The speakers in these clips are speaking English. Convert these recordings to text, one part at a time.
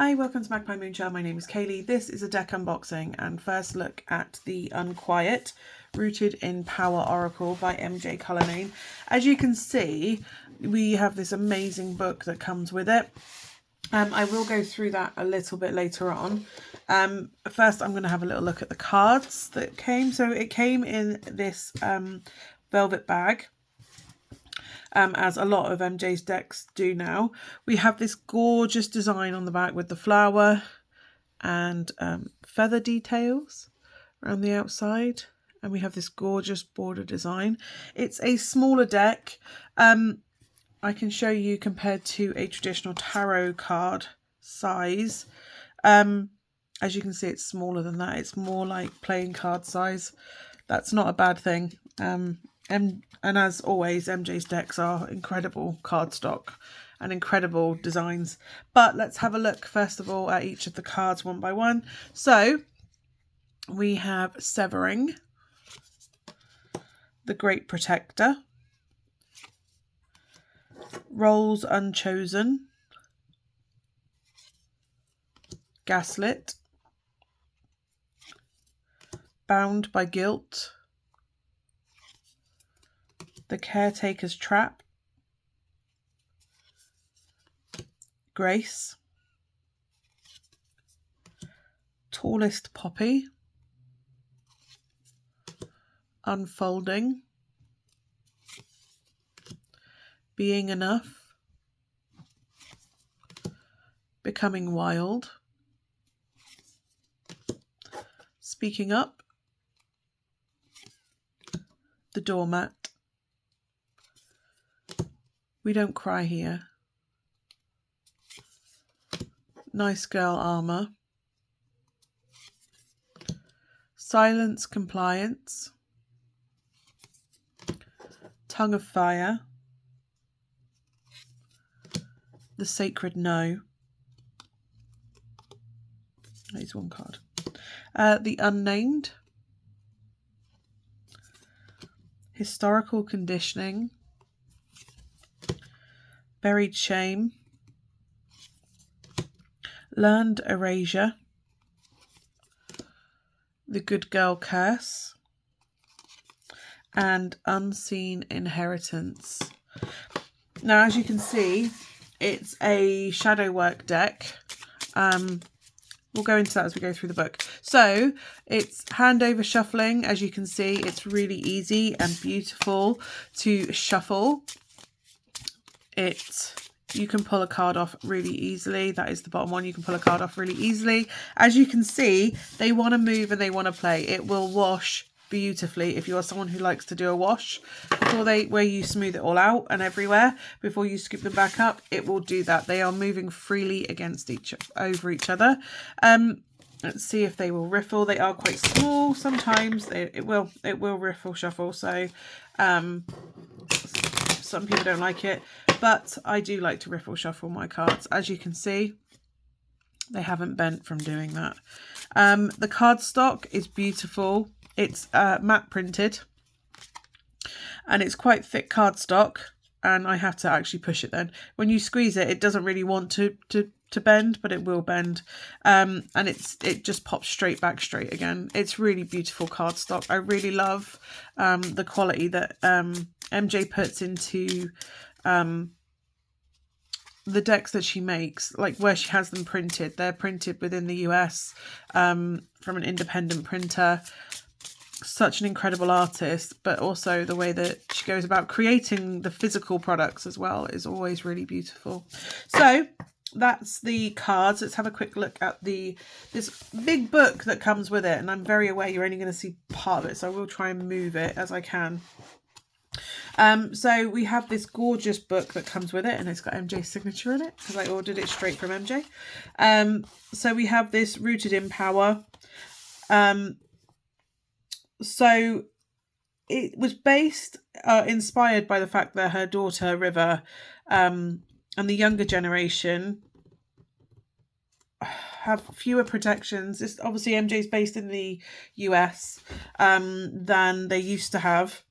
Hi, welcome to Magpie Moonchild. My name is Kayleigh. This is a deck unboxing and first look at the UnQuiet Rooted in Power Oracle by MJ Cullinane. As you can see, we have this amazing book that comes with it. I will go through that a little bit later on. First, I'm going to have a little look at the cards that came. So it came in this velvet bag. As a lot of MJ's decks do now. We have this gorgeous design on the back with the flower and feather details around the outside. And we have this gorgeous border design. It's a smaller deck. I can show you compared to a traditional tarot card size. As you can see, it's smaller than that. It's more like playing card size. That's not a bad thing. And as always, MJ's decks are incredible cardstock and incredible designs. But let's have a look first of all at each of the cards one by one. So we have Severing, the Great Protector, Roles Unchosen, Gaslit, Bound by Guilt, The Caretaker's Trap, Grace, Tallest Poppy, Unfolding, Being Enough, Becoming Wild, Speaking Up, The Doormat, We Don't Cry Here, Nice Girl Armour, Silence Compliance, Tongue of Fire, The Sacred No. There's one card. The Unnamed, Historical Conditioning, Buried Shame, Learned Erasure, The Good Girl Curse, and Unseen Inheritance. Now, as you can see, it's a shadow work deck. We'll go into that as we go through the book. So it's hand over shuffling. As you can see, it's really easy and beautiful to shuffle. You can pull a card off really easily. That is the bottom one. You can pull a card off really easily. As you can see, they want to move and they want to play. It will wash beautifully if you are someone who likes to do a wash where you smooth it all out and everywhere before you scoop them back up. It will do that. They are moving freely over each other. Let's see if they will riffle. They are quite small. Sometimes it will riffle shuffle. So some people don't like it, but I do like to riffle shuffle my cards. As you can see, they haven't bent from doing that. The cardstock is beautiful. It's matte printed and it's quite thick cardstock, and I have to actually push it then. When you squeeze it, it doesn't really want to bend, but it will bend. And it just pops straight back straight again. It's really beautiful cardstock. I really love the quality that MJ puts into the decks that she makes, like where she has them printed. They're printed within the US from an independent printer. Such an incredible artist, but also the way that she goes about creating the physical products as well is always really beautiful. So that's the cards. Let's have a quick look at this big book that comes with it, and I'm very aware you're only going to see part of it, so I will try and move it as I can. So we have this gorgeous book that comes with it, and it's got MJ's signature in it because I ordered it straight from MJ. So we have this Rooted in Power. So it was inspired by the fact that her daughter River and the younger generation have fewer protections. It's obviously MJ's based in the US than they used to have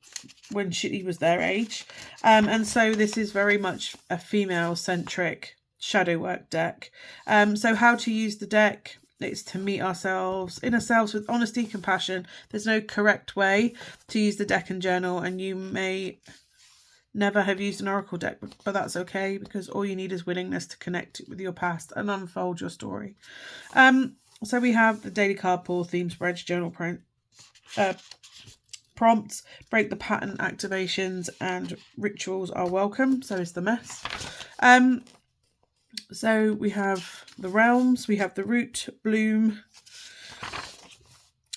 when she was their age. And so this is very much a female-centric shadow work deck. So how to use the deck. It's to meet ourselves, inner selves, with honesty, compassion. There's no correct way to use the deck and journal, and you may never have used an oracle deck, but that's okay, because all you need is willingness to connect with your past and unfold your story. So we have the daily card pull, theme spreads, journal prompts, break the pattern, activations, and rituals are welcome. So is the mess. So we have the realms, we have the root, bloom,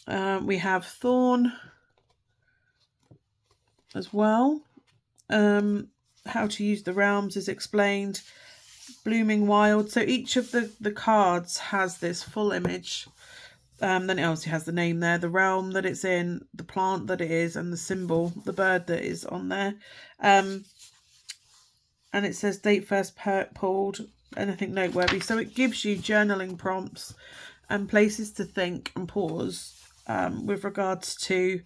we have thorn as well. How to use the realms is explained. Blooming wild. So each of the cards has this full image. Then it obviously has the name there, the realm that it's in, the plant that it is, and the symbol, the bird that is on there. And it says date first pulled, anything noteworthy. So it gives you journaling prompts and places to think and pause with regards to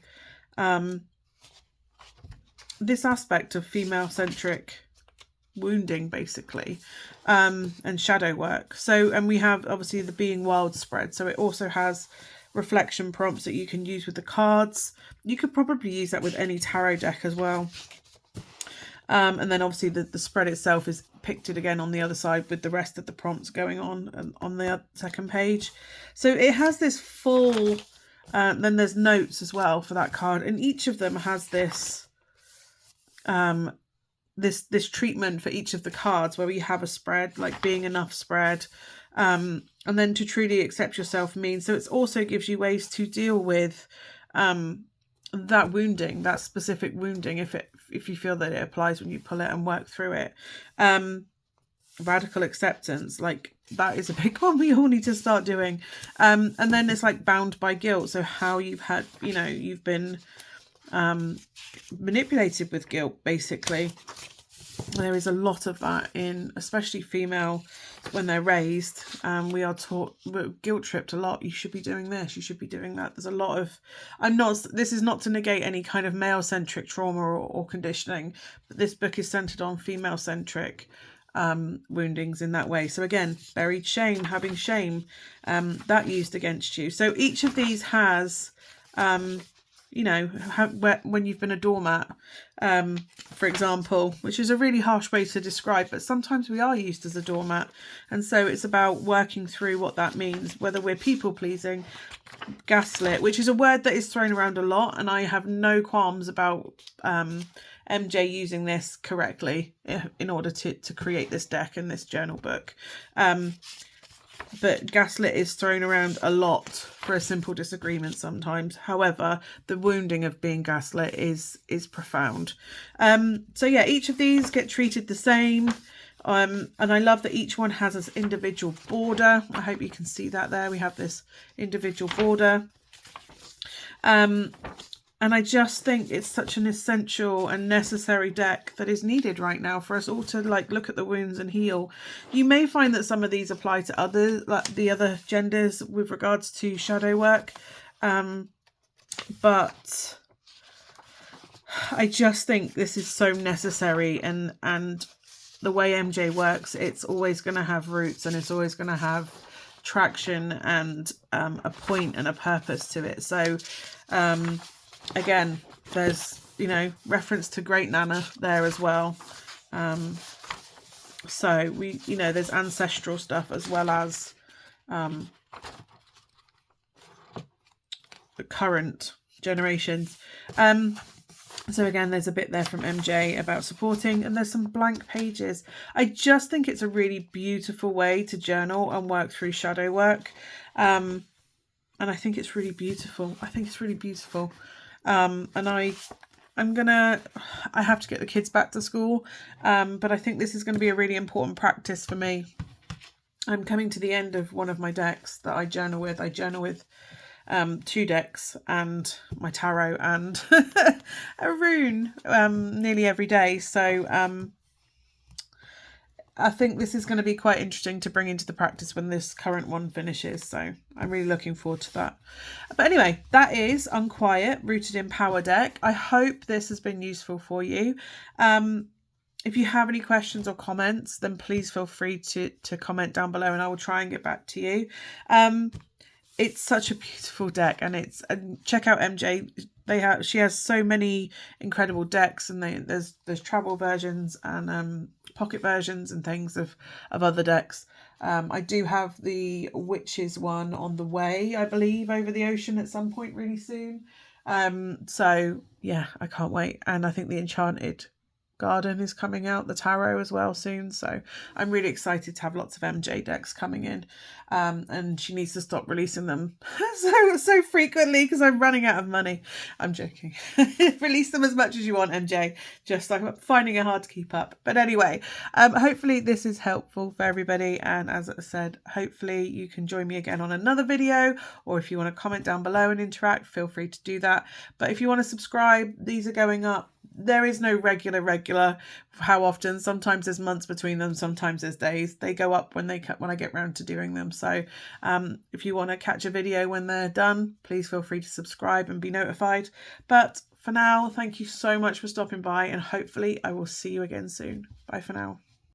this aspect of female-centric wounding, basically, and shadow work. So, and we have obviously the being wild spread, so it also has reflection prompts that you can use with the cards. You could probably use that with any tarot deck as well. And then obviously the spread itself is pictured again on the other side with the rest of the prompts going on the second page. So it has this full then there's notes as well for that card, and each of them has this this treatment for each of the cards, where we have a spread, like being enough spread, and then to truly accept yourself means. So it also gives you ways to deal with that wounding, that specific wounding, if you feel that it applies when you pull it, and work through it. Radical acceptance, like that is a big one we all need to start doing. And then it's like bound by guilt, so how you've had, you've been manipulated with guilt, basically. There is a lot of that in especially female when they're raised. We are taught, we're guilt tripped a lot. You should be doing this, you should be doing that. There's a lot of, this is not to negate any kind of male centric trauma or conditioning, but this book is centered on female centric woundings in that way. So again, buried shame, having shame that used against you. So each of these has when you've been a doormat, for example, which is a really harsh way to describe, but sometimes we are used as a doormat. And so it's about working through what that means, whether we're people pleasing, gaslit, which is a word that is thrown around a lot. And I have no qualms about MJ using this correctly in order to create this deck and this journal book. But gaslit is thrown around a lot for a simple disagreement sometimes. However, the wounding of being gaslit is profound. So yeah, each of these get treated the same. And I love that each one has this individual border. I hope you can see that there. We have this individual border. And I just think it's such an essential and necessary deck that is needed right now for us all to look at the wounds and heal. You may find that some of these apply to others, like the other genders, with regards to shadow work. But I just think this is so necessary, and the way MJ works, it's always going to have roots, and it's always going to have traction and a point and a purpose to it. So again, there's reference to Great Nana there as well. So we there's ancestral stuff as well as the current generations. So again, there's a bit there from MJ about supporting, and there's some blank pages. I just think it's a really beautiful way to journal and work through shadow work. And I think it's really beautiful. And I have to get the kids back to school. But I think this is going to be a really important practice for me. I'm coming to the end of one of my decks that I journal with. I journal with 2 decks and my tarot and a rune nearly every day. So I think this is going to be quite interesting to bring into the practice when this current one finishes. So I'm really looking forward to that. But anyway, that is UnQuiet, Rooted in Power deck. I hope this has been useful for you. if you have any questions or comments, then please feel free to comment down below, and I will try and get back to you. It's such a beautiful deck, and check out MJ. She has so many incredible decks, and there's travel versions and pocket versions and things of other decks. I do have the Witches one on the way, I believe, over the ocean at some point really soon. So yeah, I can't wait. And I think the Enchanted Garden is coming out, the tarot as well, soon. So I'm really excited to have lots of MJ decks coming in. And she needs to stop releasing them so frequently because I'm running out of money. I'm joking. Release them as much as you want, MJ. Just I'm finding it hard to keep up. But anyway, hopefully this is helpful for everybody. And as I said, hopefully you can join me again on another video, or if you want to comment down below and interact, feel free to do that. But if you want to subscribe, these are going up. There is no regular how often. Sometimes there's months between them, sometimes there's days. They go up when I get round to doing them. So if you want to catch a video when they're done, please feel free to subscribe and be notified. But for now, thank you so much for stopping by, and hopefully I will see you again soon. Bye for now.